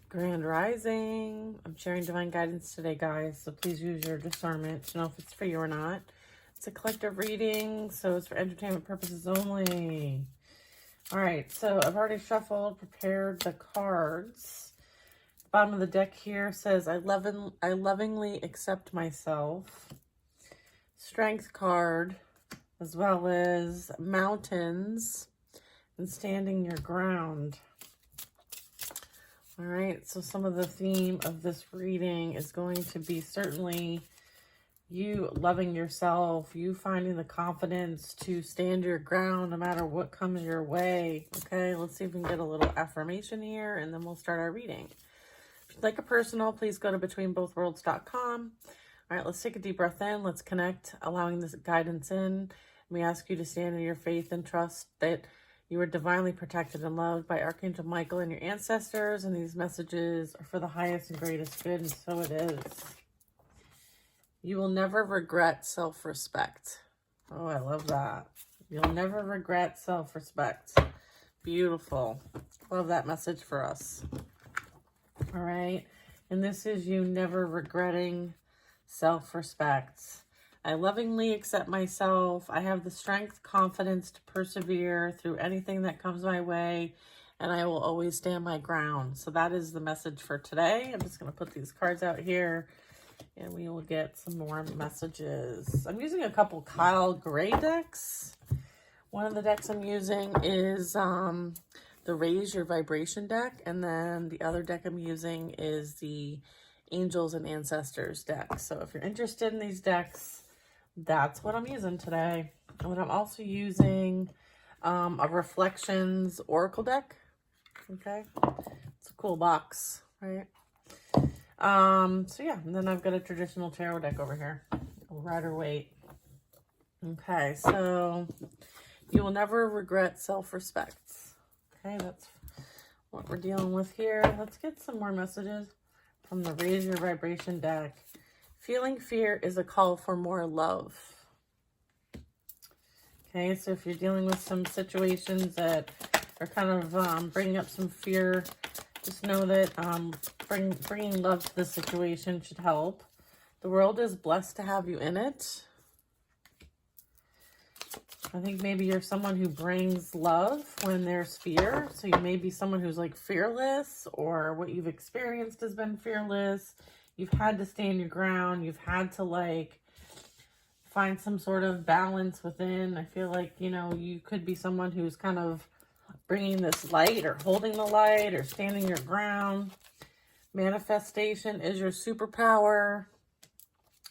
Grand Rising. I'm sharing divine guidance today, guys, so please use your discernment to know if it's for you or not. It's a collective reading, so it's for entertainment purposes only. All right, so I've already shuffled, prepared the cards. The bottom of the deck here says, I lovingly accept myself. Strength card, as well as mountains and standing your ground. All right, so some of the theme of this reading is going to be certainly you loving yourself, you finding the confidence to stand your ground no matter what comes your way. Okay, let's see if we can get a little affirmation here, and then we'll start our reading. If you'd like a personal, please go to betweenbothworlds.com. All right, let's take a deep breath in. Let's connect, allowing this guidance in. We ask you to stand in your faith and trust that you are divinely protected and loved by Archangel Michael and your ancestors, and these messages are for the highest and greatest good, and so it is. You will never regret self-respect. Oh, I love that. You'll never regret self-respect. Beautiful. Love that message for us. All right. And this is you never regretting self-respect. I lovingly accept myself. I have the strength, confidence to persevere through anything that comes my way, and I will always stand my ground. So that is the message for today. I'm just going to put these cards out here, and we will get some more messages. I'm using a couple Kyle Gray decks. One of the decks I'm using is the Raise Your Vibration deck, and then the other deck I'm using is the Angels and Ancestors deck. So if you're interested in these decks, that's what I'm using today. And I'm also using a Reflections Oracle deck. Okay, it's a cool box, right? So yeah, and then I've got a traditional tarot deck over here, Rider-Waite. Okay, so you will never regret self-respect. Okay, that's what we're dealing with here. Let's get some more messages from the Raise Your Vibration deck. Feeling fear is a call for more love. Okay, so if you're dealing with some situations that are kind of bringing up some fear, just know that bringing love to the situation should help. The world is blessed to have you in it. I think maybe you're someone who brings love when there's fear. So you may be someone who's like fearless, or what you've experienced has been fearless. You've had to stand your ground. You've had to like find some sort of balance within. I feel like, you know, you could be someone who's kind of bringing this light or holding the light or standing your ground. Manifestation is your superpower.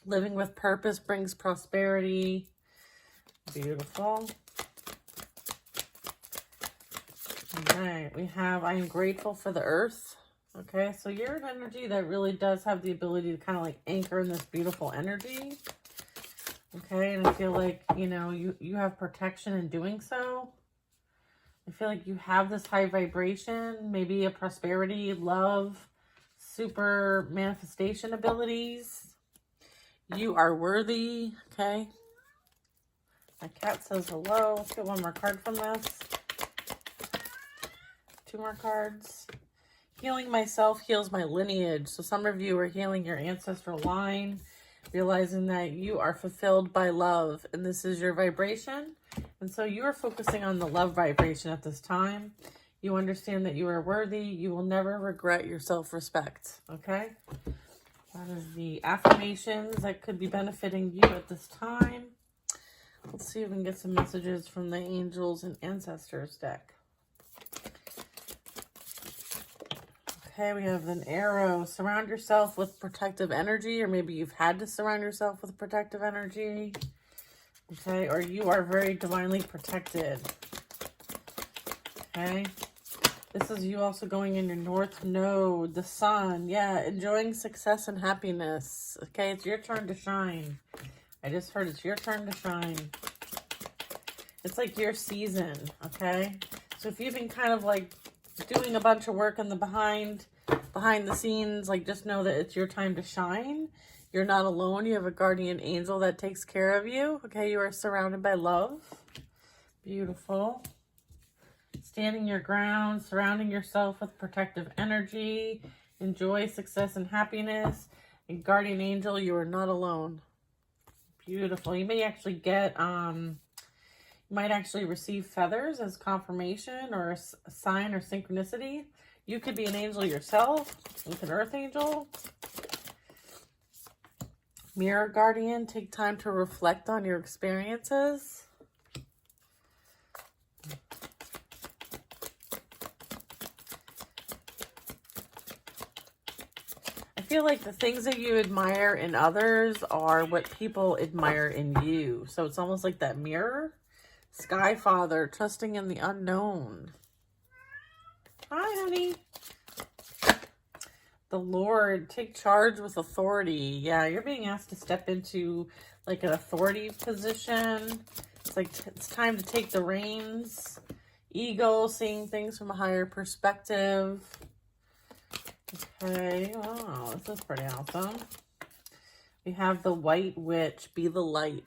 Living with purpose brings prosperity. Beautiful. All right, we have I am grateful for the earth. Okay, so you're an energy that really does have the ability to kind of like anchor in this beautiful energy. Okay, and I feel like, you know, you have protection in doing so. I feel like you have this high vibration, maybe a prosperity, love, super manifestation abilities. You are worthy, okay? My cat says hello. Let's get one more card from this. 2 more cards. Healing myself heals my lineage. So some of you are healing your ancestral line, realizing that you are fulfilled by love, and this is your vibration. And so you are focusing on the love vibration at this time. You understand that you are worthy. You will never regret your self-respect. Okay? That is the affirmations that could be benefiting you at this time. Let's see if we can get some messages from the Angels and Ancestors deck. Okay, we have an arrow. Surround yourself with protective energy, or maybe you've had to surround yourself with protective energy. Okay, or you are very divinely protected. Okay, this is you also going in your North Node, the Sun. Yeah, enjoying success and happiness. Okay, it's your turn to shine. I just heard it's your turn to shine. It's like your season, okay? So if you've been kind of like doing a bunch of work in the behind the scenes, like just know that it's your time to shine. You're not alone. You have a guardian angel that takes care of you. Okay, you are surrounded by love. Beautiful. Standing your ground, surrounding yourself with protective energy. enjoy success and happiness. And guardian angel, you are not alone. Beautiful. You may actually get, you might actually receive feathers as confirmation or a sign or synchronicity. You could be an angel yourself with an earth angel. Mirror guardian, take time to reflect on your experiences. I feel like the things that you admire in others are what people admire in you. So it's almost like that mirror. Sky Father, trusting in the unknown. Hi, honey. The Lord, take charge with authority. Yeah, you're being asked to step into like an authority position. It's like it's time to take the reins. Ego, seeing things from a higher perspective. Okay, wow, this is pretty awesome. We have the White Witch, be the light.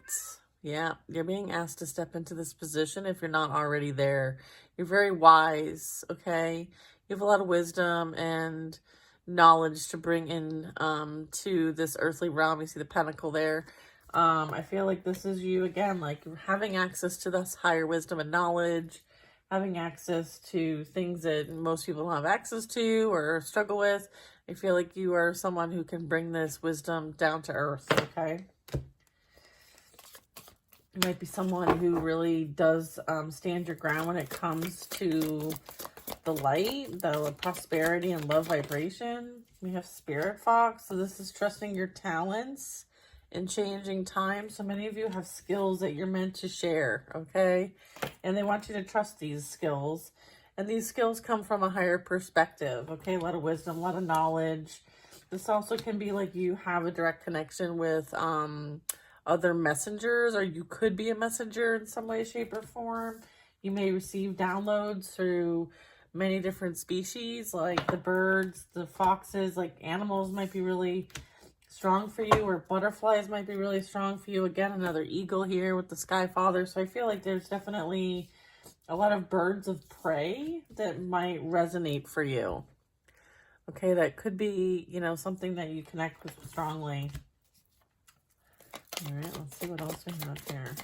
Yeah, you're being asked to step into this position if you're not already there. You're very wise, okay? You have a lot of wisdom and knowledge to bring in to this earthly realm. You see the pentacle there. I feel like this is you again, like having access to this higher wisdom and knowledge, having access to things that most people don't have access to or struggle with. I feel like you are someone who can bring this wisdom down to earth, okay? You might be someone who really does stand your ground when it comes to the light, the prosperity and love vibration. We have Spirit Fox. So this is trusting your talents in changing times. So many of you have skills that you're meant to share, okay? And they want you to trust these skills. And these skills come from a higher perspective, okay? A lot of wisdom, a lot of knowledge. This also can be like you have a direct connection with other messengers, or you could be a messenger in some way, shape, or form. You may receive downloads through many different species, like the birds, the foxes, like animals might be really strong for you, or butterflies might be really strong for you. Again, another eagle here with the Sky Father. So I feel like there's definitely a lot of birds of prey that might resonate for you. Okay, that could be, you know, something that you connect with strongly. All right, let's see what else we have here.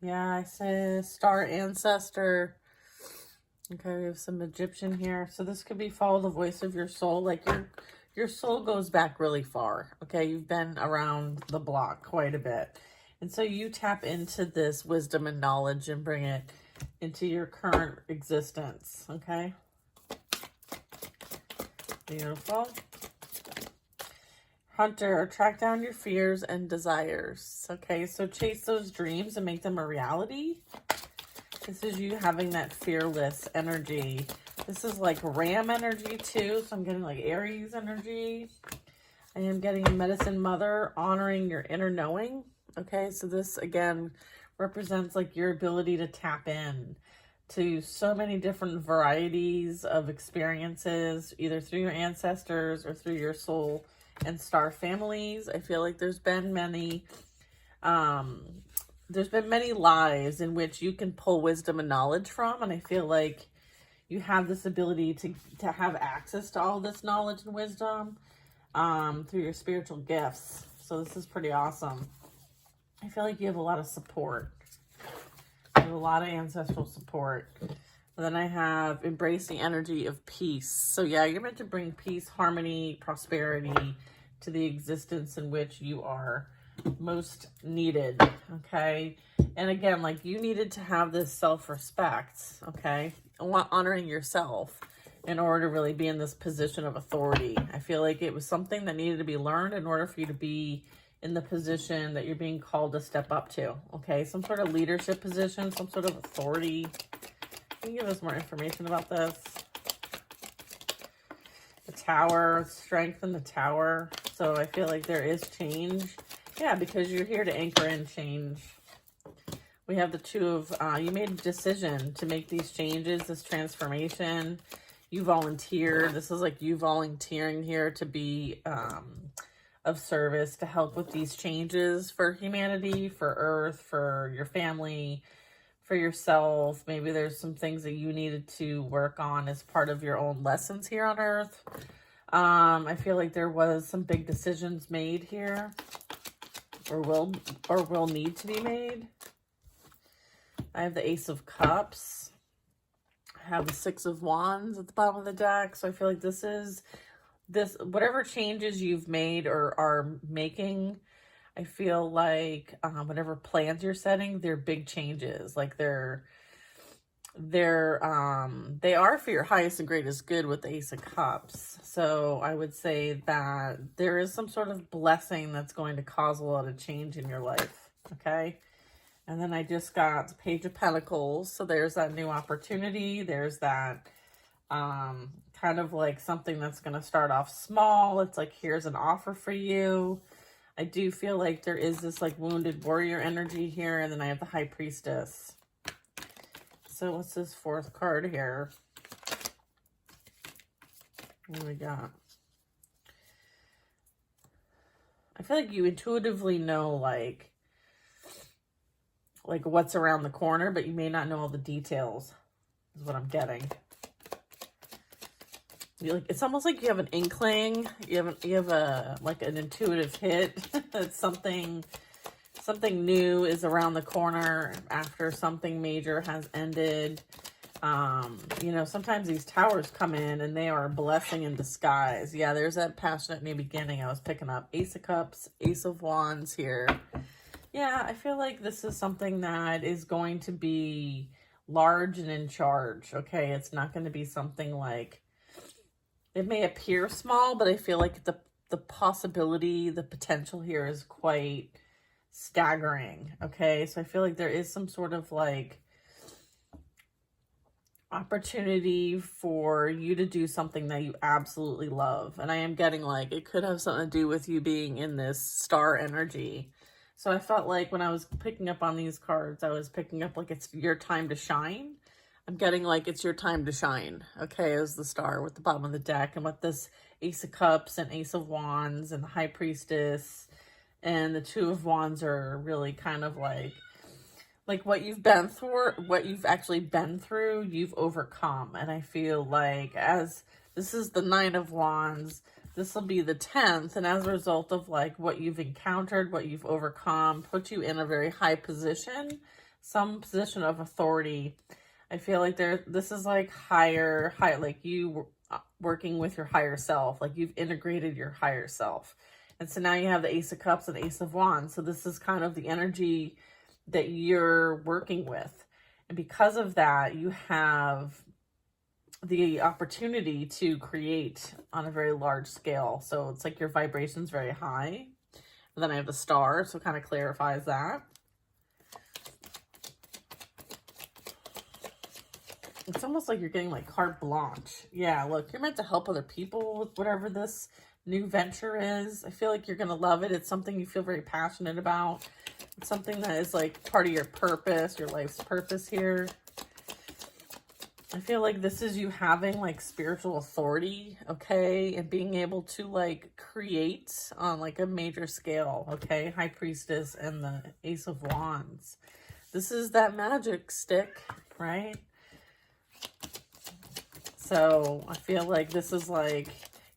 Yeah, I say star ancestor. Okay, we have some Egyptian here. So this could be follow the voice of your soul. Like your soul goes back really far. Okay, you've been around the block quite a bit. And so you tap into this wisdom and knowledge and bring it into your current existence. Okay. Beautiful. Hunter, track down your fears and desires. Okay, so chase those dreams and make them a reality. This is you having that fearless energy. This is like Ram energy too. So I'm getting like Aries energy. I am getting a Medicine Mother, honoring your inner knowing. Okay, so this again represents like your ability to tap in to so many different varieties of experiences, either through your ancestors or through your soul and star families. I feel like there's been many lives in which you can pull wisdom and knowledge from, and I feel like you have this ability to have access to all this knowledge and wisdom through your spiritual gifts. So this is pretty awesome. I feel like you have a lot of support. You have a lot of ancestral support. And then I have embrace the energy of peace. So yeah, you're meant to bring peace, harmony, prosperity to the existence in which you are most needed, okay? And again, like you needed to have this self-respect, okay? Honoring yourself in order to really be in this position of authority. I feel like it was something that needed to be learned in order for you to be in the position that you're being called to step up to, okay? Some sort of leadership position, some sort of authority. Can you give us more information about this? The Tower, strength in the Tower. So I feel like there is change. Yeah, because you're here to anchor in change. We have the Two of, you made a decision to make these changes, this transformation. You volunteered. This is like you volunteering here to be of service, to help with these changes for humanity, for Earth, for your family, for yourself. Maybe there's some things that you needed to work on as part of your own lessons here on Earth. I feel like there was some big decisions made here, or will need to be made. I have the Ace of Cups. I have the Six of Wands at the bottom of the deck. So I feel like whatever changes you've made or are making, I feel like whatever plans you're setting, they're big changes. Like they are for your highest and greatest good with the Ace of Cups. So I would say that there is some sort of blessing that's going to cause a lot of change in your life. Okay. And then I just got the Page of Pentacles. So there's that new opportunity. There's that kind of like something that's going to start off small. It's like, here's an offer for you. I do feel like there is this like wounded warrior energy here. And then I have the High Priestess. So what's this fourth card here? What do we got? I feel like you intuitively know like what's around the corner, but you may not know all the details, is what I'm getting. It's almost like you have an inkling. You have a like an intuitive hit that something new is around the corner after something major has ended. You know, sometimes these towers come in and they are a blessing in disguise. Yeah, there's that passionate new beginning I was picking up. Ace of Cups, Ace of Wands here. Yeah, I feel like this is something that is going to be large and in charge, okay? It's not going to be something like, it may appear small, but I feel like the possibility, the potential here is quite staggering, okay? So I feel like there is some sort of like opportunity for you to do something that you absolutely love. And I am getting like, it could have something to do with you being in this star energy. So I felt like when I was picking up on these cards, I was picking up like it's your time to shine. I'm getting like it's your time to shine, okay, as the star with the bottom of the deck. And with this Ace of Cups and Ace of Wands and the High Priestess and the Two of Wands are really kind of like what you've been through, what you've actually been through, you've overcome. And I feel like as this is the Nine of Wands, this will be the 10th, and as a result of like what you've encountered, what you've overcome, put you in a very high position, some position of authority. I feel like this is like high, like you working with your higher self, like you've integrated your higher self. And so now you have the Ace of Cups and Ace of Wands. So this is kind of the energy that you're working with. And because of that, you have the opportunity to create on a very large scale. So it's like your vibration's very high. And then I have the star, so it kind of clarifies that. It's almost like you're getting like carte blanche. Yeah, look, you're meant to help other people with whatever this new venture is. I feel like you're going to love it. It's something you feel very passionate about. It's something that is like part of your purpose, your life's purpose here. I feel like this is you having like spiritual authority, okay? And being able to like create on like a major scale, okay? High Priestess and the Ace of Wands. This is that magic stick, right? So I feel like this is like,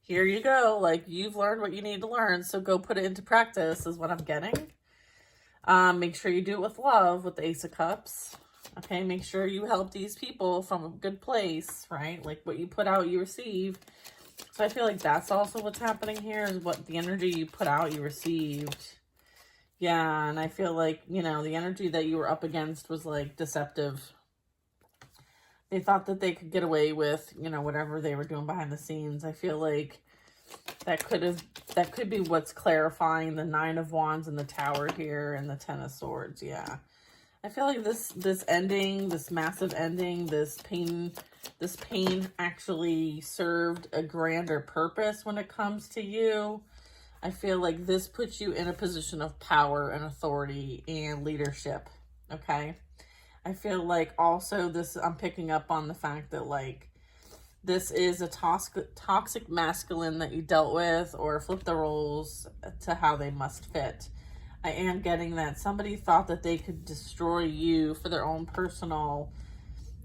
here you go. Like you've learned what you need to learn. So go put it into practice is what I'm getting. Make sure you do it with love with the Ace of Cups. Okay, make sure you help these people from a good place, right? Like what you put out, you receive. So I feel like that's also what's happening here is what the energy you put out, you received. Yeah, and I feel like, you know, the energy that you were up against was like deceptive. They thought that they could get away with, you know, whatever they were doing behind the scenes. I feel like that could be what's clarifying the Nine of Wands and the Tower here and the Ten of Swords. Yeah. I feel like this ending, this massive ending, this pain actually served a grander purpose when it comes to you. I feel like this puts you in a position of power and authority and leadership. Okay. I feel like also I'm picking up on the fact that like this is a toxic masculine that you dealt with, or flip the roles to how they must fit. I am getting that somebody thought that they could destroy you for their own personal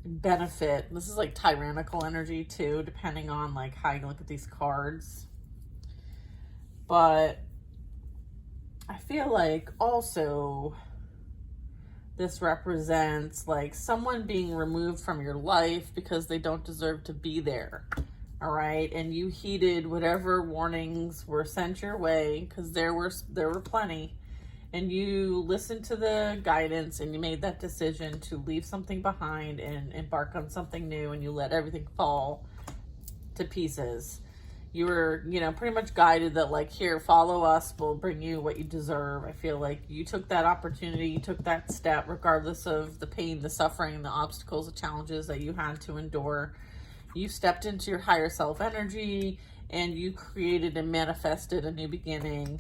benefit. This is like tyrannical energy too, depending on like how you look at these cards. But I feel like also this represents like someone being removed from your life because they don't deserve to be there. All right. And you heeded whatever warnings were sent your way, because there were plenty. And you listened to the guidance and you made that decision to leave something behind and embark on something new, and you let everything fall to pieces. You were, you know, pretty much guided that like, here, follow us, we'll bring you what you deserve. I feel like you took that opportunity, you took that step, regardless of the pain, the suffering, the obstacles, the challenges that you had to endure. You stepped into your higher self energy and you created and manifested a new beginning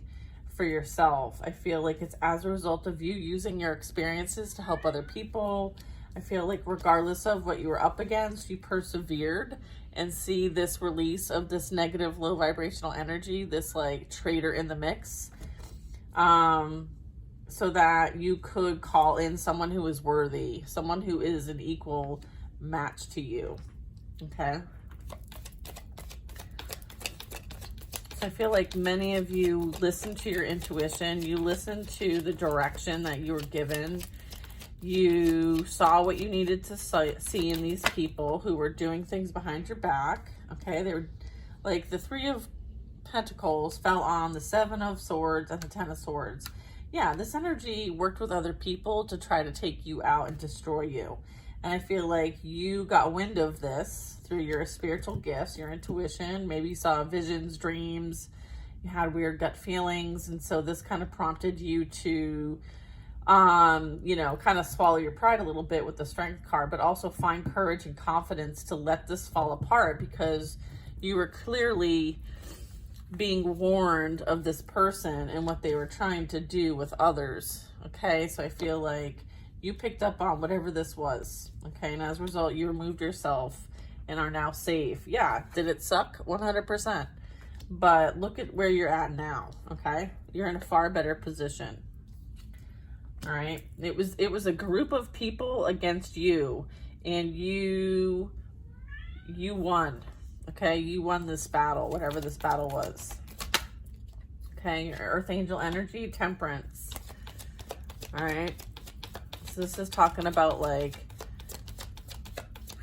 for yourself. I feel like it's as a result of you using your experiences to help other people. I feel like regardless of what you were up against, you persevered, and see this release of this negative low vibrational energy, this like traitor in the mix, so that you could call in someone who is worthy, someone who is an equal match to you. Okay. So I feel like many of you listen to your intuition, you listen to the direction that you were given. You saw what you needed to see in these people who were doing things behind your back. Okay, they were like the Three of Pentacles fell on the Seven of Swords and the Ten of Swords. Yeah, this energy worked with other people to try to take you out and destroy you. And I feel like you got wind of this through your spiritual gifts, your intuition. Maybe you saw visions, dreams, you had weird gut feelings. And so this kind of prompted you to you know, kind of swallow your pride a little bit with the Strength card, but also find courage and confidence to let this fall apart, because you were clearly being warned of this person and what they were trying to do with others. Okay, so I feel like you picked up on whatever this was. Okay, and as a result, you removed yourself and are now safe. Yeah, did it suck? 100%. But look at where you're at now. Okay, you're in a far better position. All right. It was a group of people against you, and you won. Okay. You won this battle, whatever this battle was. Okay. Your Earth Angel energy, Temperance. All right. So this is talking about like,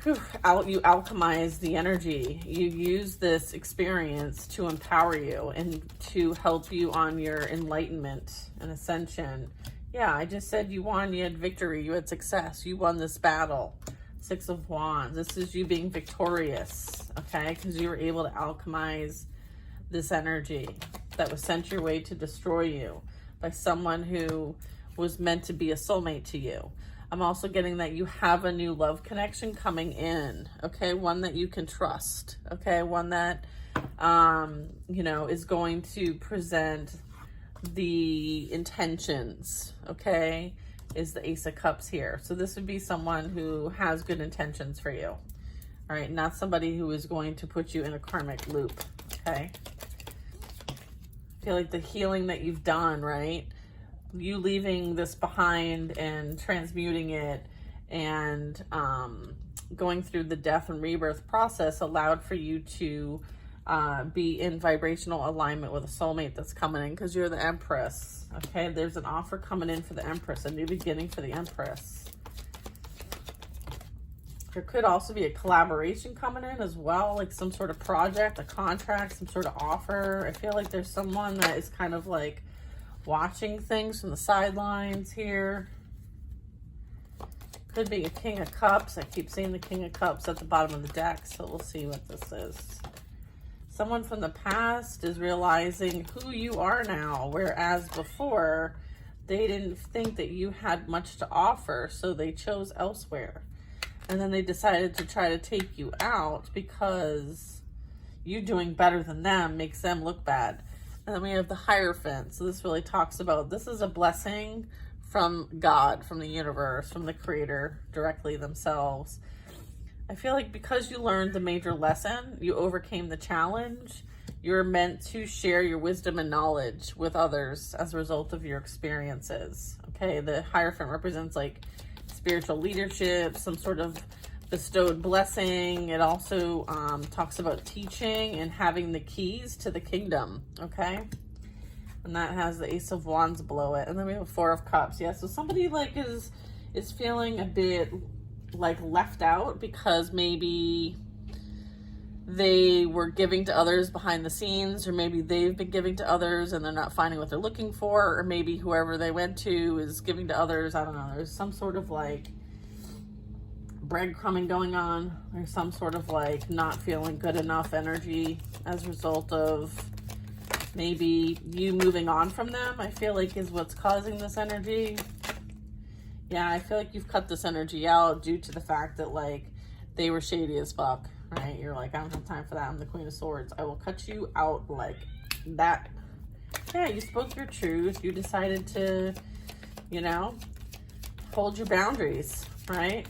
you alchemize the energy. You use this experience to empower you and to help you on your enlightenment and ascension. Yeah, I just said you won, you had victory, you had success, you won this battle. Six of Wands, this is you being victorious, okay? Because you were able to alchemize this energy that was sent your way to destroy you by someone who was meant to be a soulmate to you. I'm also getting that you have a new love connection coming in, okay? One that you can trust, okay? One that, you know, is going to present the intentions, okay, is the Ace of Cups here. So this would be someone who has good intentions for you, all right, not somebody who is going to put you in a karmic loop, okay? I feel like the healing that you've done, right, you leaving this behind and transmuting it and going through the death and rebirth process allowed for you to be in vibrational alignment with a soulmate that's coming in, because you're the Empress. Okay, there's an offer coming in for the Empress, a new beginning for the Empress. There could also be a collaboration coming in as well, like some sort of project, a contract, some sort of offer. I feel like there's someone that is kind of like watching things from the sidelines here. Could be a King of Cups. I keep seeing the King of Cups at the bottom of the deck, so we'll see what this is. Someone from the past is realizing who you are now, whereas before they didn't think that you had much to offer, so they chose elsewhere. And then they decided to try to take you out because you doing better than them makes them look bad. And then we have the Hierophant. So this really talks about, this is a blessing from God, from the universe, from the creator directly themselves. I feel like because you learned the major lesson, you overcame the challenge, You're meant to share your wisdom and knowledge with others as a result of your experiences. Okay, the Hierophant represents like spiritual leadership, some sort of bestowed blessing. It also talks about teaching and having the keys to the kingdom. Okay, and that has the Ace of Wands below it, and then we have Four of Cups. Yeah, so somebody like is feeling a bit like left out because maybe they were giving to others behind the scenes, or maybe they've been giving to others and they're not finding what they're looking for, or maybe whoever they went to is giving to others. I don't know. There's some sort of like breadcrumbing going on. There's some sort of like not feeling good enough energy as a result of maybe you moving on from them, I feel like is what's causing this energy. Yeah, I feel like you've cut this energy out due to the fact that like they were shady as fuck, right? You're like, I don't have time for that. I'm the Queen of Swords. I will cut you out like that. Yeah, you spoke your truth. You decided to, you know, hold your boundaries, right?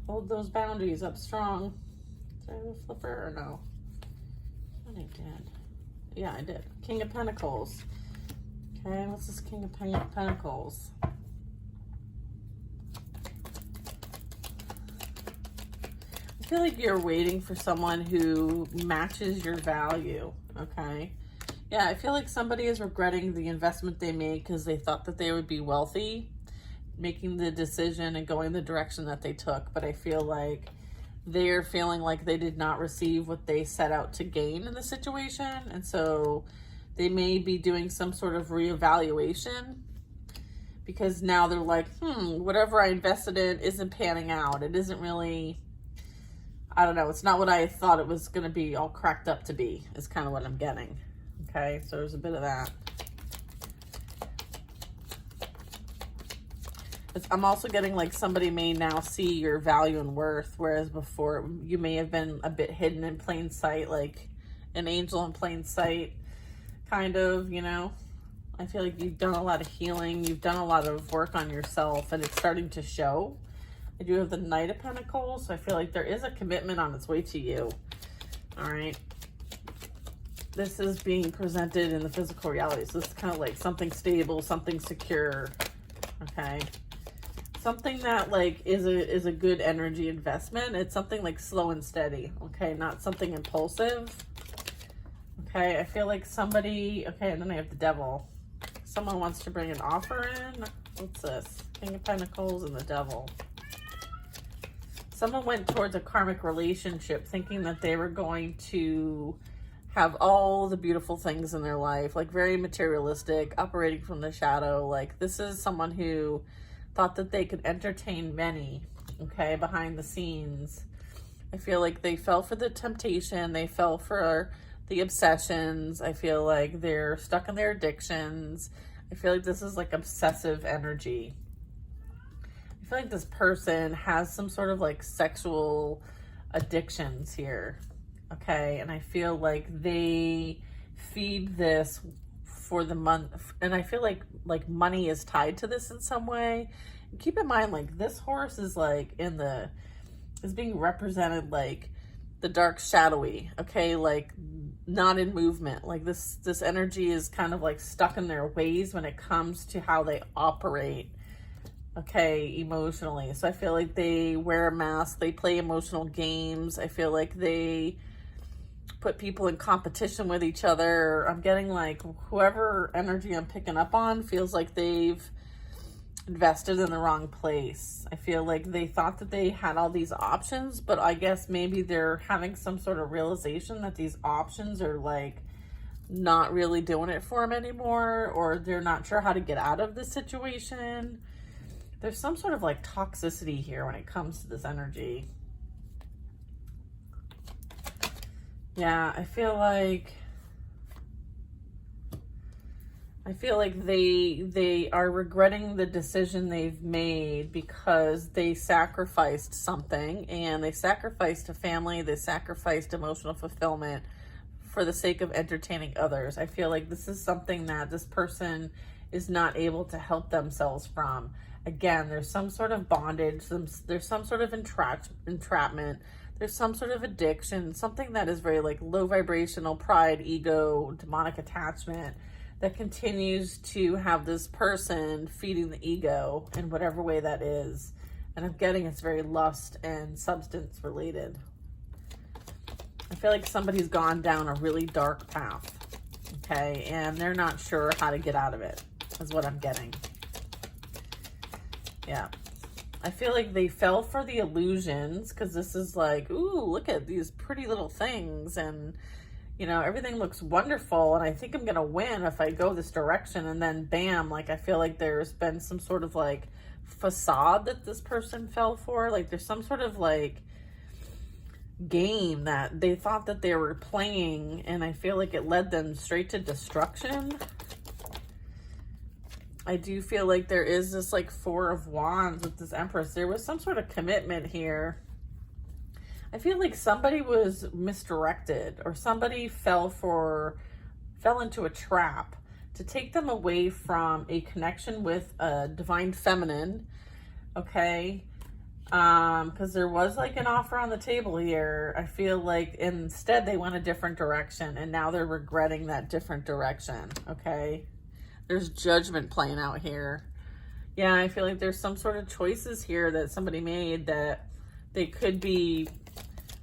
Hold those boundaries up strong. Did I have a flipper or no? I think I did. Yeah, I did. King of Pentacles. Okay, what's this King of Pentacles? I feel like you're waiting for someone who matches your value, okay? Yeah, I feel like somebody is regretting the investment they made because they thought that they would be wealthy, making the decision and going the direction that they took. But I feel like they're feeling like they did not receive what they set out to gain in the situation. And so they may be doing some sort of reevaluation because now they're like, whatever I invested in isn't panning out. It isn't really, I don't know. It's not what I thought it was going to be all cracked up to be, is kind of what I'm getting. Okay, so there's a bit of that. I'm also getting like somebody may now see your value and worth, whereas before you may have been a bit hidden in plain sight, like an angel in plain sight, kind of, you know. I feel like you've done a lot of healing. You've done a lot of work on yourself, and it's starting to show. I do have the Knight of Pentacles, so I feel like there is a commitment on its way to you. All right. This is being presented in the physical reality. So this is kind of like something stable, something secure. Okay. Something that like is a good energy investment. It's something like slow and steady. Okay. Not something impulsive. Okay. I feel like somebody, okay. And then I have the Devil. Someone wants to bring an offer in. What's this? King of Pentacles and the Devil. Someone went towards a karmic relationship thinking that they were going to have all the beautiful things in their life, like very materialistic, operating from the shadow. Like this is someone who thought that they could entertain many, okay, behind the scenes. I feel like they fell for the temptation. They fell for the obsessions. I feel like they're stuck in their addictions. I feel like this is like obsessive energy. I feel like this person has some sort of like sexual addictions here. Okay. And I feel like they feed this for the month. And I feel like money is tied to this in some way. And keep in mind, like this horse is like is being represented like the dark shadowy. Okay. Like not in movement. Like this energy is kind of like stuck in their ways when it comes to how they operate. Okay, emotionally. So I feel like they wear a mask, they play emotional games. I feel like they put people in competition with each other. I'm getting like whoever energy I'm picking up on feels like they've invested in the wrong place. I feel like they thought that they had all these options, but I guess maybe they're having some sort of realization that these options are like not really doing it for them anymore, or they're not sure how to get out of this situation. There's some sort of like toxicity here when it comes to this energy. Yeah, I feel like they are regretting the decision they've made because they sacrificed something, and they sacrificed a family, they sacrificed emotional fulfillment for the sake of entertaining others. I feel like this is something that this person is not able to help themselves from. Again, there's some sort of bondage, there's some sort of entrapment. There's some sort of addiction, something that is very like low vibrational, pride, ego, demonic attachment that continues to have this person feeding the ego in whatever way that is. And I'm getting it's very lust and substance related. I feel like somebody's gone down a really dark path, okay? And they're not sure how to get out of it, is what I'm getting. Yeah. I feel like they fell for the illusions because this is like, ooh, look at these pretty little things. And, you know, everything looks wonderful. And I think I'm going to win if I go this direction. And then bam, like I feel like there's been some sort of like facade that this person fell for. Like there's some sort of like game that they thought that they were playing. And I feel like it led them straight to destruction. I do feel like there is this like Four of Wands with this Empress. There was some sort of commitment here. I feel like somebody was misdirected or somebody fell into a trap to take them away from a connection with a divine feminine. Okay. Because there was like an offer on the table here. I feel like instead they went a different direction and now they're regretting that different direction. Okay. There's judgment playing out here. Yeah, I feel like there's some sort of choices here that somebody made that they could be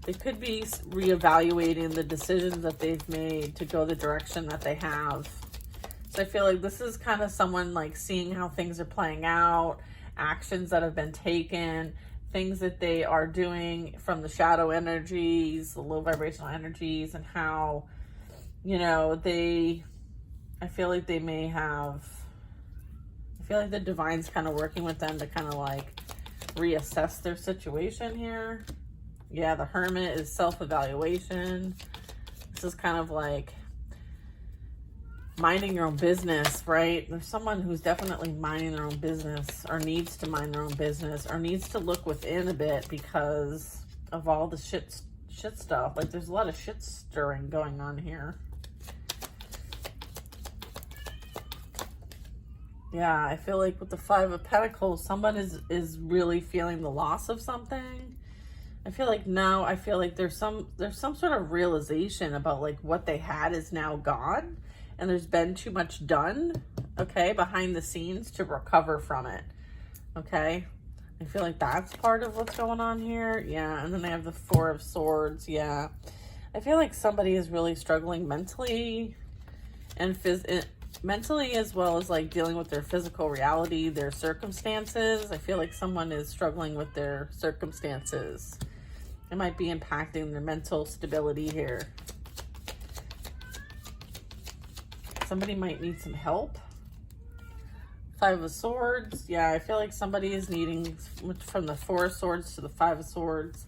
reevaluating the decisions that they've made to go the direction that they have. So I feel like this is kind of someone like seeing how things are playing out, actions that have been taken, things that they are doing from the shadow energies, the low vibrational energies, and how, you know, I feel like they may have, I feel like the divine's kind of working with them to kind of like reassess their situation here. Yeah, the Hermit is self-evaluation. This is kind of like minding your own business, right? There's someone who's definitely minding their own business or needs to mind their own business or needs to look within a bit because of all the shit stuff. Like there's a lot of shit stirring going on here. Yeah, I feel like with the Five of Pentacles, someone is really feeling the loss of something. I feel like now, I feel like there's some sort of realization about like what they had is now gone. And there's been too much done, okay, behind the scenes to recover from it, okay? I feel like that's part of what's going on here. Yeah, and then I have the Four of Swords, yeah. I feel like somebody is really struggling mentally and mentally, as well as like dealing with their physical reality, their circumstances. I feel like someone is struggling with their circumstances. It might be impacting their mental stability here. Somebody might need some help. Five of Swords. Yeah, I feel like somebody is needing from the Four of Swords to the Five of Swords.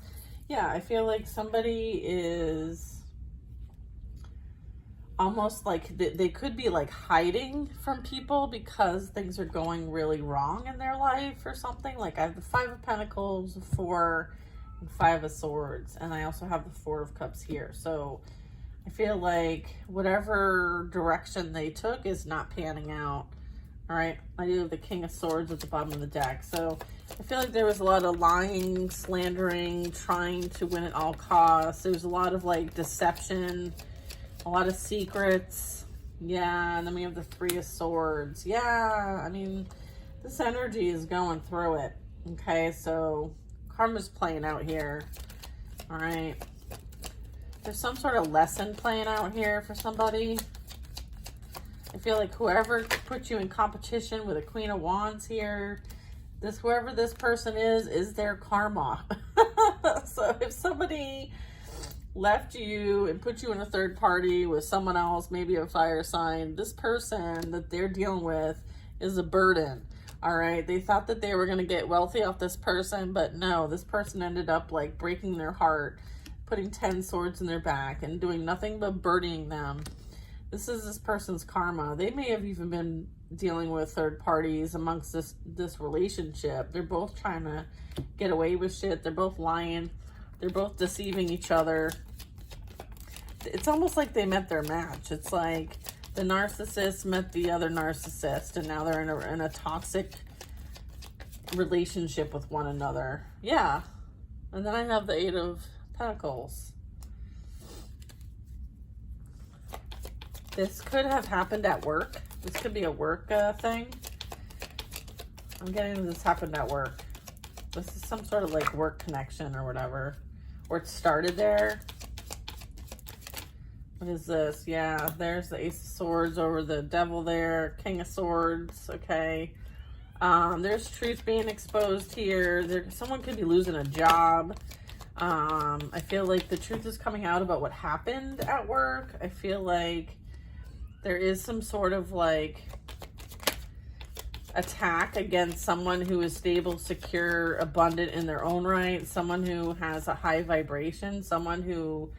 Yeah, I feel like somebody is almost like they could be like hiding from people because things are going really wrong in their life or something. Like I have the Five of Pentacles, the Four, and Five of Swords, and I also have the Four of Cups here. So I feel like whatever direction they took is not panning out. All right, I do have the King of Swords at the bottom of the deck. So I feel like there was a lot of lying, slandering, trying to win at all costs. There's a lot of like deception, a lot of secrets. Yeah, and then we have the Three of Swords. Yeah, I mean, this energy is going through it. Okay, so karma's playing out here. All right. There's some sort of lesson playing out here for somebody. I feel like whoever put you in competition with a Queen of Wands here, whoever this person is their karma. So if somebody left you and put you in a third party with someone else, maybe a fire sign, this person that they're dealing with is a burden. All right, they thought that they were going to get wealthy off this person, but no, this person ended up like breaking their heart, putting 10 swords in their back and doing nothing but burdening them. This is this person's karma. They may have even been dealing with third parties amongst this relationship. They're both trying to get away with shit. They're both lying. They're both deceiving each other. It's almost like they met their match. It's like the narcissist met the other narcissist, and now they're in a toxic relationship with one another. Yeah. And then I have the Eight of Pentacles. This could have happened at work. This could be a work thing. I'm getting this happened at work. This is some sort of like work connection or whatever. Or it started there. What is this? Yeah, there's the Ace of Swords over the Devil there. King of Swords, okay. There's truth being exposed here. Someone could be losing a job. I feel like the truth is coming out about what happened at work. I feel like there is some sort of like attack against someone who is stable, secure, abundant in their own right. Someone who has a high vibration. Someone who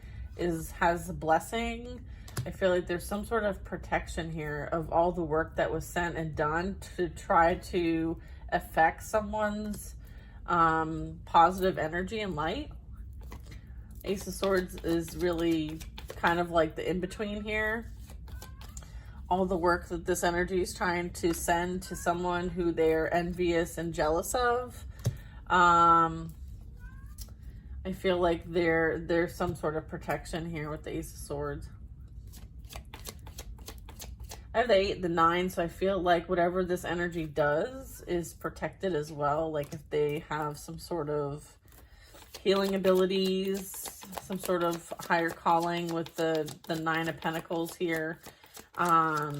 has a blessing. I feel like there's some sort of protection here of all the work that was sent and done to try to affect someone's positive energy and light. Ace of Swords is really kind of like the in-between here. All the work that this energy is trying to send to someone who they're envious and jealous of. I feel like there's some sort of protection here with the Ace of Swords. I have the 8, the 9, so I feel like whatever this energy does is protected as well. Like if they have some sort of healing abilities, some sort of higher calling with the 9 of Pentacles here. I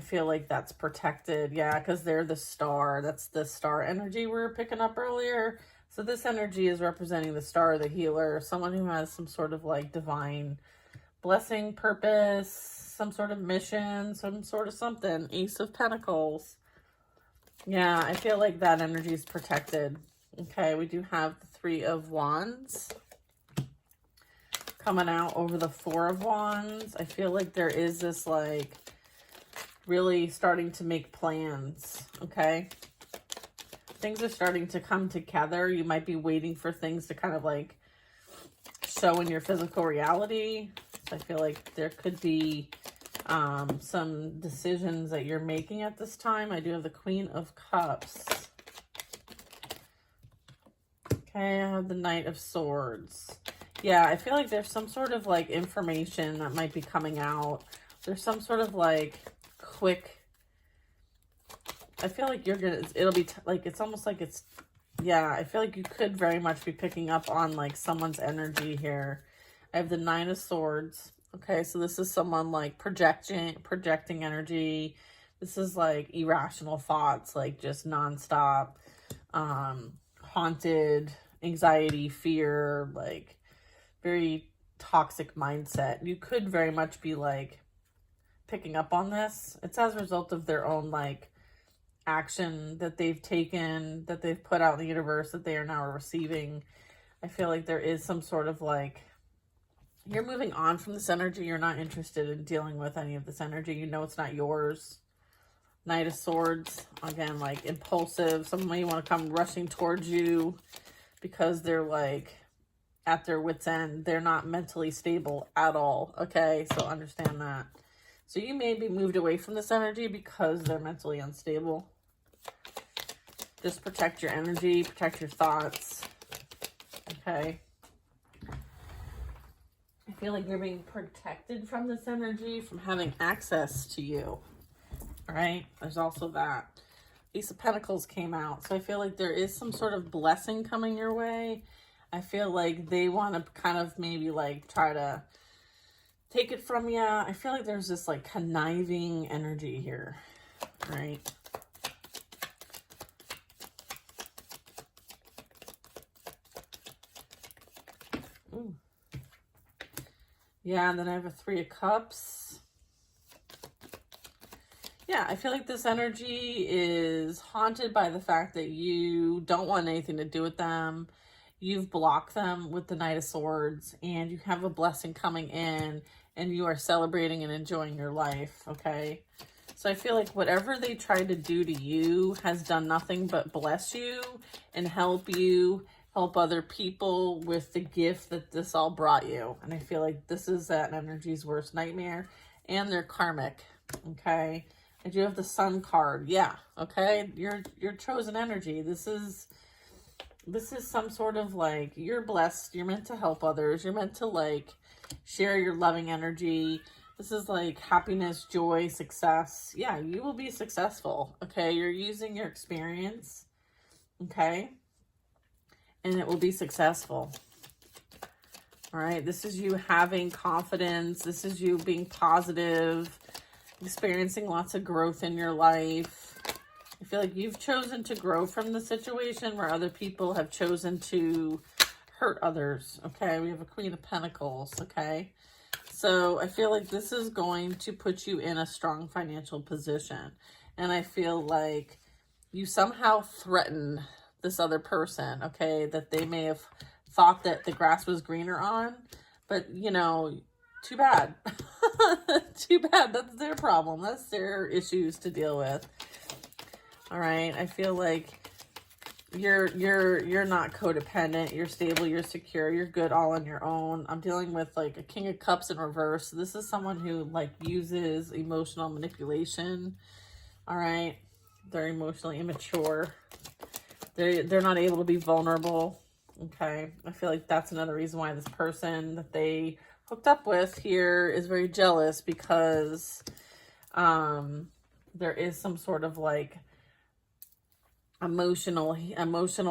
feel like that's protected. Yeah, because they're the star. That's the star energy we were picking up earlier. So this energy is representing the star, the healer, someone who has some sort of like divine blessing, purpose, some sort of mission, some sort of something. Ace of Pentacles. Yeah, I feel like that energy is protected. Okay, we do have the 3 of Wands coming out over the 4 of Wands. I feel like there is this like really starting to make plans, okay? Things are starting to come together. You might be waiting for things to kind of like show in your physical reality. I feel like there could be some decisions that you're making at this time. I do have the Queen of Cups. Okay, I have the Knight of Swords. Yeah, I feel like there's some sort of like information that might be coming out. There's some sort of like quick, I feel like it'll be like, it's almost like it's, yeah, I feel like you could very much be picking up on like someone's energy here. I have the 9 of Swords. Okay, so this is someone like projecting energy. This is like irrational thoughts, like just nonstop, haunted, anxiety, fear, like very toxic mindset. You could very much be like picking up on this. It's as a result of their own like action that they've taken, that they've put out in the universe, that they are now receiving. I feel like there is some sort of like, you're moving on from this energy. You're not interested in dealing with any of this energy. You know it's not yours. Knight of Swords, again, like impulsive. Someone may want to come rushing towards you because they're like at their wit's end. They're not mentally stable at all. Okay, so understand that. So you may be moved away from this energy because they're mentally unstable. Just protect your energy, protect your thoughts. Okay. I feel like you're being protected from this energy, from having access to you. All right. There's also that. Ace of Pentacles came out. So I feel like there is some sort of blessing coming your way. I feel like they want to kind of maybe like try to take it from you. I feel like there's this like conniving energy here. All right. Ooh. Yeah, and then I have a 3 of Cups. Yeah, I feel like this energy is haunted by the fact that you don't want anything to do with them. You've blocked them with the Knight of Swords, and you have a blessing coming in, and you are celebrating and enjoying your life, okay? So I feel like whatever they tried to do to you has done nothing but bless you and help you, help other people with the gift that this all brought you. And I feel like this is that energy's worst nightmare, and they're karmic, okay? I do have the Sun card. Yeah, okay? Your chosen energy. This is this is some sort of like, you're blessed, you're meant to help others, you're meant to like share your loving energy. This is like happiness, joy, success. Yeah, you will be successful. Okay, you're using your experience. Okay, and it will be successful. All right, this is you having confidence. This is you being positive, experiencing lots of growth in your life. I feel like you've chosen to grow from the situation where other people have chosen to hurt others. Okay, we have a Queen of Pentacles. Okay, so I feel like this is going to put you in a strong financial position. And I feel like you somehow threaten this other person, okay, that they may have thought that the grass was greener on, but you know, too bad. Too bad. That's their problem. That's their issues to deal with. All right, I feel like you're not codependent, you're stable, you're secure, you're good all on your own. I'm dealing with like a King of Cups in reverse. This is someone who like uses emotional manipulation. All right, they're emotionally immature. They're not able to be vulnerable. Okay, I feel like that's another reason why this person that they hooked up with here is very jealous, because there is some sort of like emotional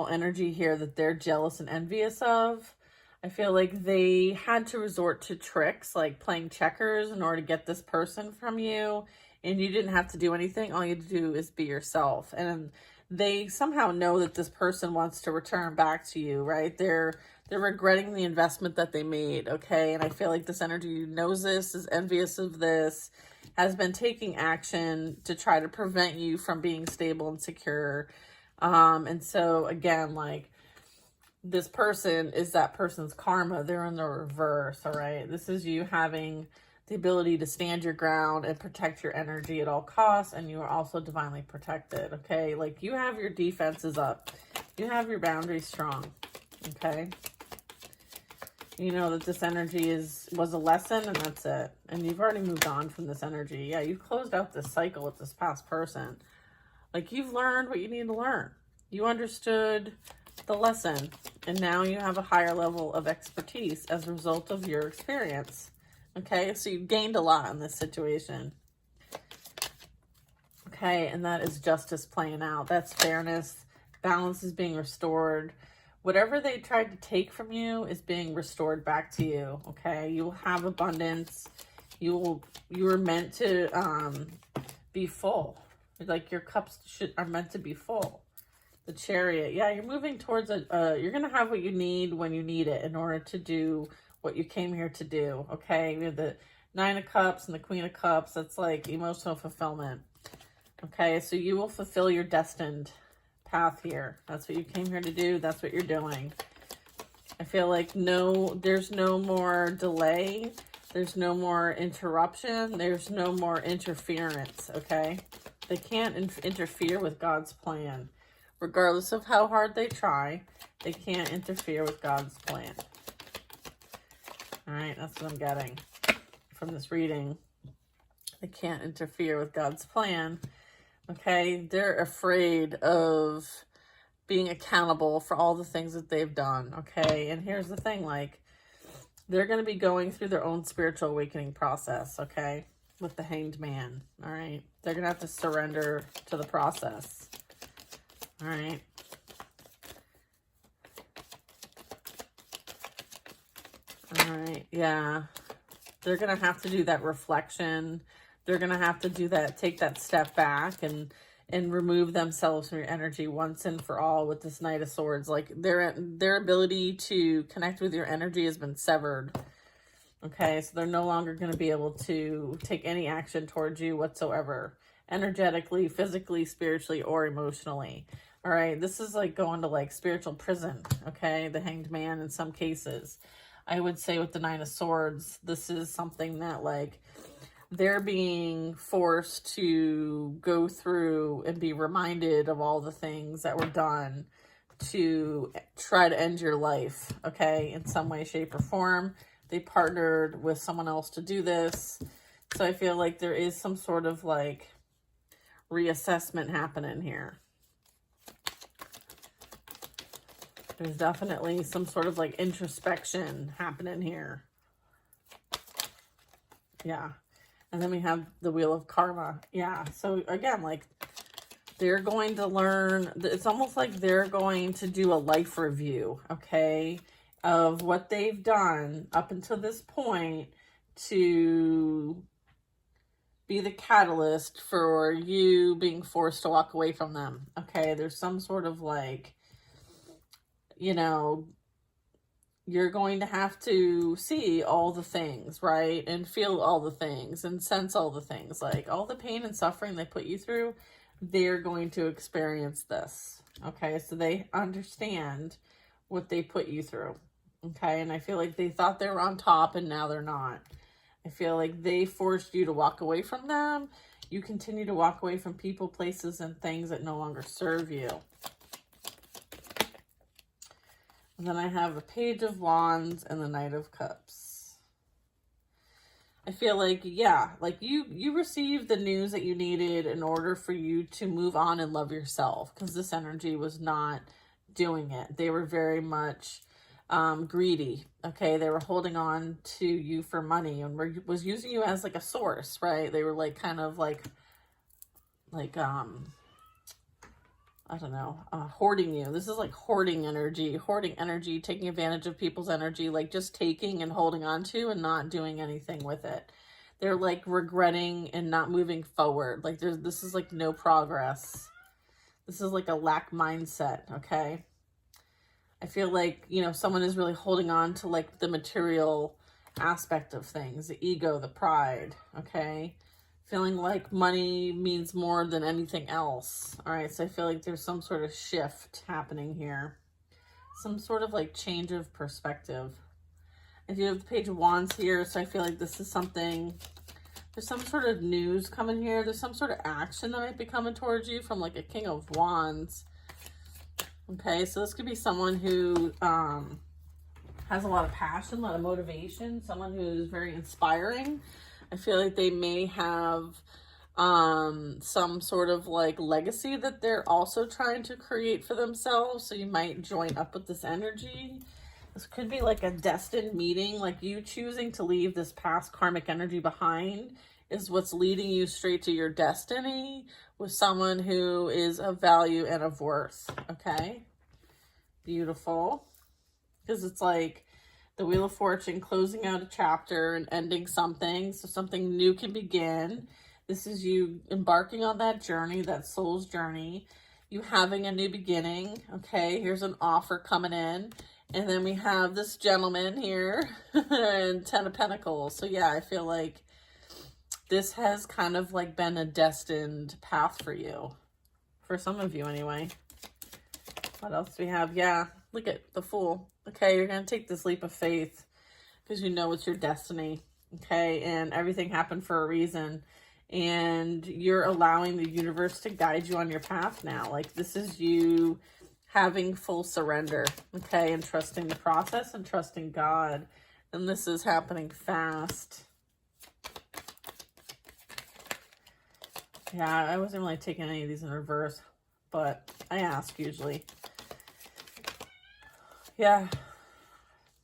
energy here that they're jealous and envious of. I feel like they had to resort to tricks like playing checkers in order to get this person from you, and you didn't have to do anything. All you had to do is be yourself. And they somehow know that this person wants to return back to you, right? They're regretting the investment that they made, okay? And I feel like this energy knows this, is envious of this, has been taking action to try to prevent you from being stable and secure. And so again, like, this person is that person's karma. They're in the reverse, all right? This is you having the ability to stand your ground and protect your energy at all costs, and you are also divinely protected, okay? Like, you have your defenses up. You have your boundaries strong, okay? You know that this energy was a lesson, and that's it. And you've already moved on from this energy. Yeah, you've closed out this cycle with this past person. Like, you've learned what you need to learn. You understood the lesson, and now you have a higher level of expertise as a result of your experience. Okay, so you gained a lot in this situation. Okay, and that is justice playing out. That's fairness. Balance is being restored. Whatever they tried to take from you is being restored back to you. Okay, you will have abundance. You were meant to be full. Like, your cups are meant to be full. The Chariot. Yeah, you're moving towards you're going to have what you need when you need it in order to do what you came here to do, okay? We have the Nine of Cups and the Queen of Cups. That's like emotional fulfillment, okay? So you will fulfill your destined path here. That's what you came here to do. That's what you're doing. I feel like there's no more delay. There's no more interruption. There's no more interference, okay? They can't interfere with God's plan. Regardless of how hard they try, they can't interfere with God's plan. All right, that's what I'm getting from this reading. They can't interfere with God's plan. Okay, they're afraid of being accountable for all the things that they've done. Okay, and here's the thing, like, they're going to be going through their own spiritual awakening process, okay, with the Hanged Man. All right, they're going to have to surrender to the process. All right. All right, yeah. They're going to have to do that reflection. They're going to have to do that, take that step back and remove themselves from your energy once and for all with this Knight of Swords. Like, their ability to connect with your energy has been severed. Okay, so they're no longer going to be able to take any action towards you whatsoever. Energetically, physically, spiritually, or emotionally. All right, this is like going to like spiritual prison, okay? The Hanged Man in some cases. I would say with the Nine of Swords, this is something that like they're being forced to go through and be reminded of all the things that were done to try to end your life, okay? In some way, shape, or form. They partnered with someone else to do this. So I feel like there is some sort of like reassessment happening here. There's definitely some sort of like introspection happening here. Yeah. And then we have the Wheel of Karma. Yeah. So again, like they're going to learn, it's almost like they're going to do a life review, okay, of what they've done up until this point to be the catalyst for you being forced to walk away from them. Okay. There's some sort of like, you know, you're going to have to see all the things, right? And feel all the things and sense all the things. Like all the pain and suffering they put you through, they're going to experience this. Okay, so they understand what they put you through. Okay, and I feel like they thought they were on top and now they're not. I feel like they forced you to walk away from them. You continue to walk away from people, places, and things that no longer serve you. And then I have the Page of Wands and the Knight of Cups. I feel like, yeah, like you received the news that you needed in order for you to move on and love yourself, because this energy was not doing it. They were very much greedy, okay? They were holding on to you for money and was using you as like a source, right? They were like kind of like I don't know, hoarding you. This is like hoarding energy, taking advantage of people's energy, like just taking and holding on to and not doing anything with it. They're like regretting and not moving forward. Like this is like no progress. This is like a lack mindset, okay? I feel like, you know, someone is really holding on to like the material aspect of things, the ego, the pride, okay? Feeling like money means more than anything else. All right, so I feel like there's some sort of shift happening here. Some sort of like change of perspective. I do have the Page of Wands here, so I feel like this is something, there's some sort of news coming here. There's some sort of action that might be coming towards you from like a King of Wands. Okay, so this could be someone who has a lot of passion, a lot of motivation, someone who's very inspiring. I feel like they may have some sort of like legacy that they're also trying to create for themselves. So you might join up with this energy. This could be like a destined meeting, like you choosing to leave this past karmic energy behind is what's leading you straight to your destiny with someone who is of value and of worth. Okay. Beautiful. Because it's like the Wheel of Fortune, closing out a chapter and ending something so something new can begin. This is you embarking on that journey, that soul's journey, you having a new beginning. Okay, here's an offer coming in. And then we have this gentleman here and 10 of Pentacles. So yeah, I feel like this has kind of like been a destined path for you. For some of you anyway. What else do we have? Yeah, look at the Fool. Okay, you're going to take this leap of faith because you know it's your destiny. Okay, and everything happened for a reason. And you're allowing the universe to guide you on your path now. Like this is you having full surrender. Okay, and trusting the process and trusting God. And this is happening fast. Yeah, I wasn't really taking any of these in reverse, but I ask usually. Yeah,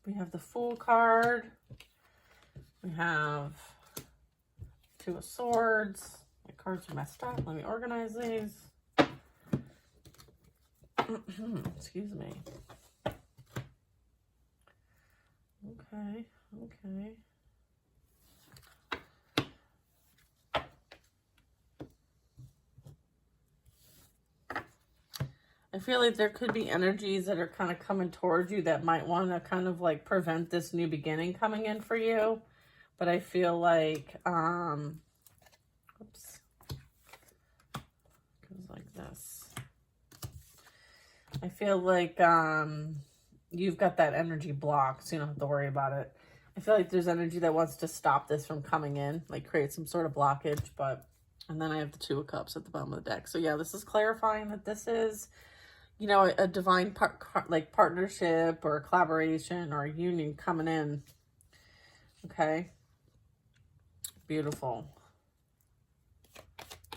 we have the Fool card. We have Two of Swords. My cards are messed up. Let me organize these. Excuse me. Okay, okay. I feel like there could be energies that are kind of coming towards you that might want to kind of like prevent this new beginning coming in for you. But I feel like, oops, goes like this. I feel like you've got that energy blocked, so you don't have to worry about it. I feel like there's energy that wants to stop this from coming in, like create some sort of blockage. But, and then I have the Two of Cups at the bottom of the deck. So yeah, this is clarifying that this is, you know, a divine partnership or a collaboration or a union coming in. Okay. Beautiful.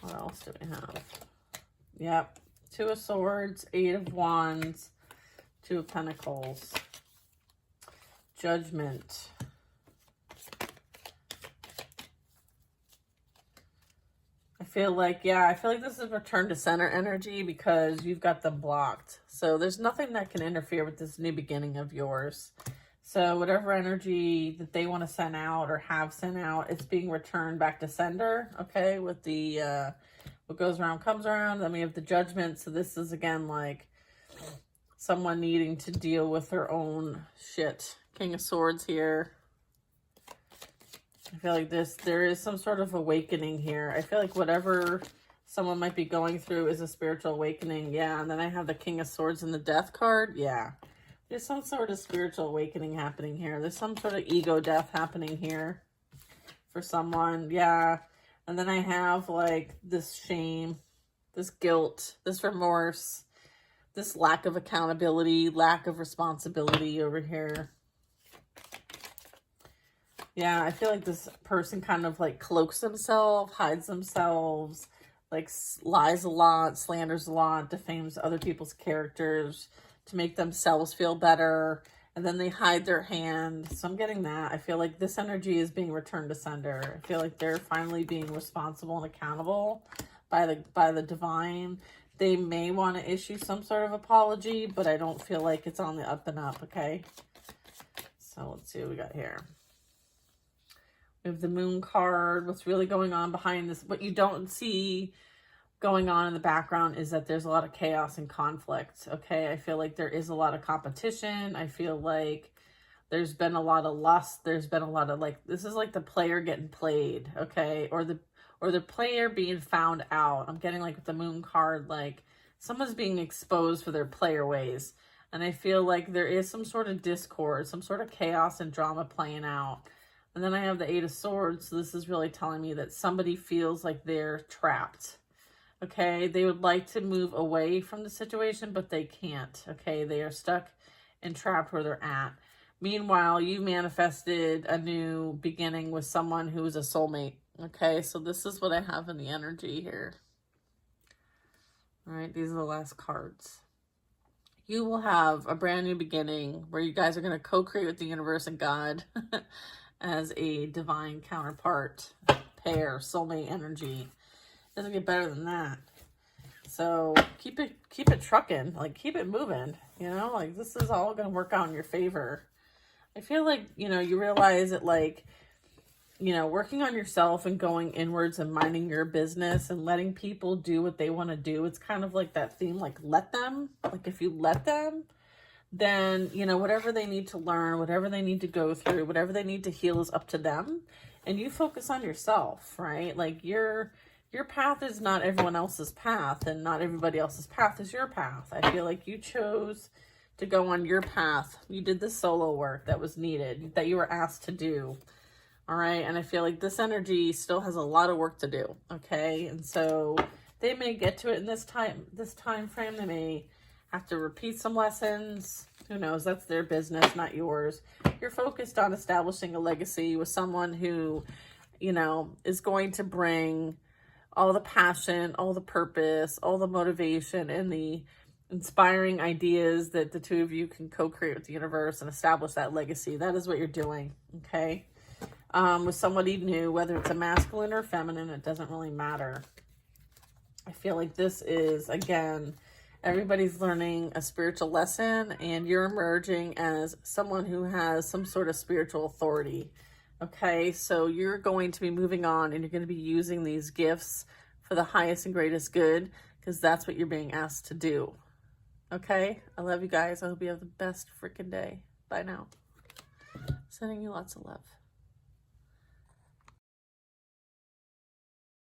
What else do we have? Yep. Two of Swords, Eight of Wands, Two of Pentacles. Judgment. I feel like this is return to center energy because you've got them blocked. So there's nothing that can interfere with this new beginning of yours. So whatever energy that they want to send out or have sent out, it's being returned back to sender, okay? With the, what goes around comes around. Then we have the Judgment. So this is, again, like someone needing to deal with their own shit. King of Swords here. I feel like there is some sort of awakening here. I feel like whatever someone might be going through is a spiritual awakening. Yeah, and then I have the King of Swords and the Death card. Yeah. There's some sort of spiritual awakening happening here. There's some sort of ego death happening here for someone. Yeah. And then I have like this shame, this guilt, this remorse, this lack of accountability, lack of responsibility over here. Yeah, I feel like this person kind of like cloaks themselves, hides themselves, like lies a lot, slanders a lot, defames other people's characters to make themselves feel better. And then they hide their hand. So I'm getting that. I feel like this energy is being returned to sender. I feel like they're finally being responsible and accountable by the divine. They may want to issue some sort of apology, but I don't feel like it's on the up and up, okay? So let's see what we got here. We have the Moon card. What's really going on behind this? What you don't see going on in the background is that there's a lot of chaos and conflict, okay? I feel like there is a lot of competition. I feel like there's been a lot of lust. There's been a lot of like, this is like the player getting played, okay? Or the player being found out. I'm getting like with the Moon card, like someone's being exposed for their player ways. And I feel like there is some sort of discord, some sort of chaos and drama playing out. And then I have the Eight of Swords. So this is really telling me that somebody feels like they're trapped. Okay, they would like to move away from the situation, but they can't. Okay, they are stuck and trapped where they're at. Meanwhile, you manifested a new beginning with someone who is a soulmate. Okay, so this is what I have in the energy here. All right, these are the last cards. You will have a brand new beginning where you guys are going to co-create with the universe and God as a divine counterpart, pair, soulmate energy. Doesn't get better than that. So keep it trucking, like keep it moving, you know, like this is all going to work out in your favor. I feel like, you know, you realize that like, you know, working on yourself and going inwards and minding your business and letting people do what they want to do. It's kind of like that theme, like let them, like if you let them, then, you know, whatever they need to learn, whatever they need to go through, whatever they need to heal is up to them. And you focus on yourself, right? Like your path is not everyone else's path, and not everybody else's path is your path. I feel like you chose to go on your path. You did the solo work that was needed, that you were asked to do. All right. And I feel like this energy still has a lot of work to do. Okay. And so they may get to it in this time frame. They may have to repeat some lessons. Who knows? That's their business, not yours. You're focused on establishing a legacy with someone who, you know, is going to bring all the passion, all the purpose, all the motivation, and the inspiring ideas that the two of you can co-create with the universe and establish that legacy. That is what you're doing, okay? With somebody new, whether it's a masculine or feminine, it doesn't really matter. I feel like this is, again, everybody's learning a spiritual lesson, and you're emerging as someone who has some sort of spiritual authority. Okay, so you're going to be moving on, and you're going to be using these gifts for the highest and greatest good, because that's what you're being asked to do. Okay, I love you guys. I hope you have the best freaking day. Bye now. Sending you lots of love.